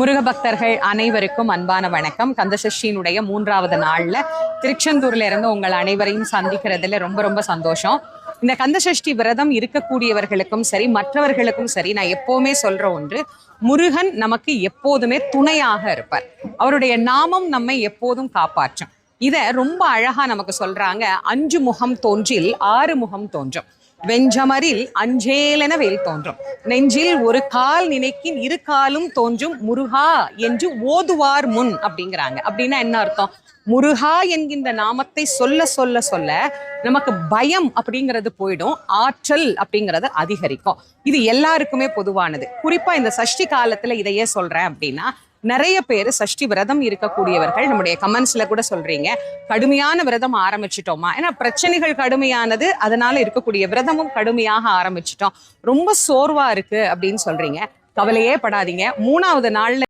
முருக பக்தர்கள் அனைவருக்கும் அன்பான வணக்கம். கந்தசஷ்டியினுடைய 3வது நாள்ல திருச்செந்தூர்ல இருந்து உங்கள் அனைவரையும் சந்திக்கிறதுல ரொம்ப ரொம்ப சந்தோஷம். இந்த கந்தசஷ்டி விரதம் இருக்கக்கூடியவர்களுக்கும் சரி, மற்றவர்களுக்கும் சரி, நான் எப்பவுமே சொல்ற ஒன்று, முருகன் நமக்கு எப்போதுமே துணையாக இருப்பார். அவருடைய நாமம் நம்மை எப்போதும் காப்பாற்றும். இத ரொம்ப அழகா நமக்கு சொல்றாங்க. 5 முகம் தோன்றில் 6 முகம் தோன்றும், வெஞ்சமரில் அஞ்சேலென வேல் தோன்றும், நெஞ்சில் ஒரு கால் நினைக்கின் 2 காலும் தோன்றும் முருகா என்று ஓதுவார் முன் அப்படிங்கிறாங்க. அப்படின்னா என்ன அர்த்தம்? முருகா என்கின்ற நாமத்தை சொல்ல சொல்ல சொல்ல நமக்கு பயம் அப்படிங்கிறது போயிடும், ஆற்றல் அப்படிங்கிறது அதிகரிக்கும். இது எல்லாருக்குமே பொதுவானது. குறிப்பா இந்த சஷ்டி காலத்துல இதையே சொல்றேன் அப்படின்னா, நிறைய பேர் சஷ்டி விரதம் இருக்கக்கூடியவர்கள் நம்முடைய கமெண்ட்ஸ்ல கூட சொல்றீங்க, கடுமையான விரதம் ஆரம்பிச்சிட்டோமா, ஏன்னா பிரச்சனைகள் கடுமையானது, அதனால இருக்கக்கூடிய விரதமும் கடுமையாக ஆரம்பிச்சிட்டோம், ரொம்ப சோர்வா இருக்கு அப்படின்னு சொல்றீங்க. கவலையே படாதீங்க. 3வது நாள்ல